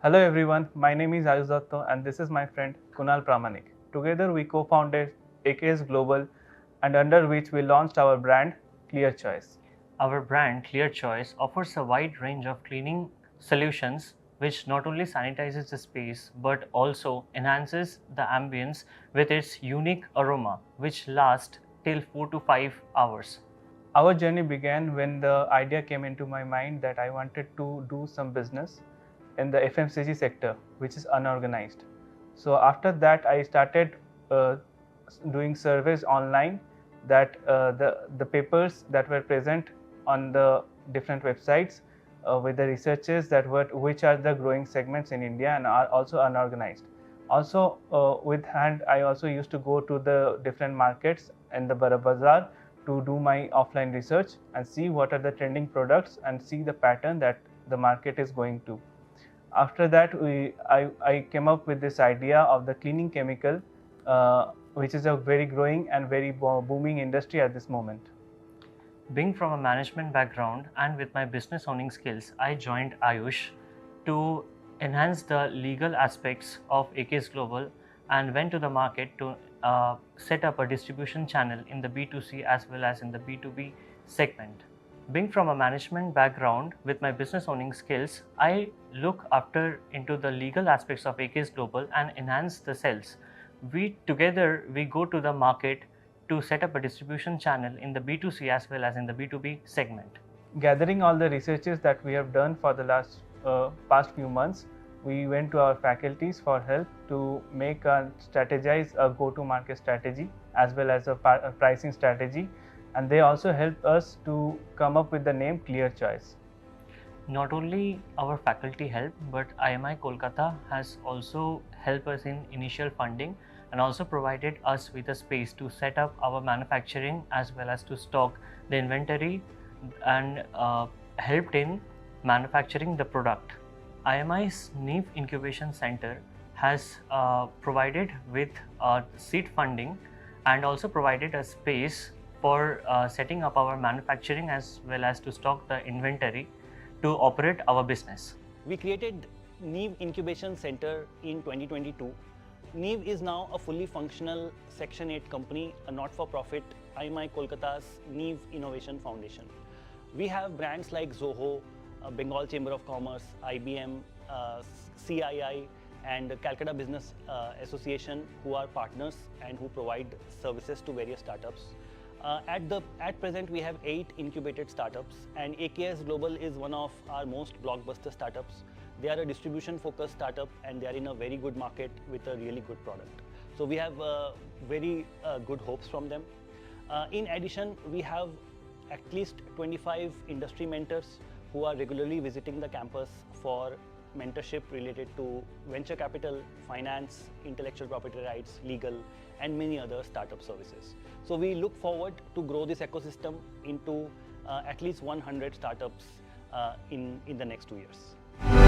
Hello everyone, my name is Ayush Datto and this is my friend Kunal Pramanik. Together we co-founded AKS Global and under which we launched our brand Clear Choice. Our brand Clear Choice offers a wide range of cleaning solutions which not only sanitizes the space but also enhances the ambience with its unique aroma which lasts till 4 to 5 hours. Our journey began when the idea came into my mind that I wanted to do some business in the FMCG sector, which is unorganized. So after that, I started uh, doing surveys online that the papers that were present on the different websites with the researchers that were which are the growing segments in India and are also unorganized. Also, with hand, I also used to go to the different markets in the Bazaar to do my offline research and see what are the trending products and see the pattern that the market is going to. After that, I came up with this idea of the cleaning chemical, which is a very growing and very booming industry at this moment. Being from a management background and with my business owning skills, I joined Ayush to enhance the legal aspects of AKS Global and went to the market to set up a distribution channel in the B2C as well as in the B2B segment. Being from a management background with my business owning skills, I look after into the legal aspects of AKS Global and enhance the sales. We go to the market to set up a distribution channel in the B2C as well as in the B2B segment. Gathering all the researches that we have done for the past few months, we went to our faculties for help to make and strategize a go-to-market strategy as well as a pricing strategy, and they also helped us to come up with the name Clear Choice. Not only our faculty help, but IMI Kolkata has also helped us in initial funding and also provided us with a space to set up our manufacturing as well as to stock the inventory and helped in manufacturing the product. IMI's NEEV Incubation Center has provided with seed funding and also provided a space for setting up our manufacturing as well as to stock the inventory to operate our business. We created NEEV Incubation Center in 2022. NEEV is now a fully functional Section 8 company, a not-for-profit, IMI Kolkata's NEEV Innovation Foundation. We have brands like Zoho, Bengal Chamber of Commerce, IBM, CII, and Calcutta Business Association, who are partners and who provide services to various startups. At present, we have 8 incubated startups, and AKS Global is one of our most blockbuster startups. They are a distribution-focused startup, and they are in a very good market with a really good product. So we have very good hopes from them. In addition, we have at least 25 industry mentors who are regularly visiting the campus for mentorship related to venture capital, finance, intellectual property rights, legal, and many other startup services. So we look forward to grow this ecosystem into at least 100 startups in the next 2 years.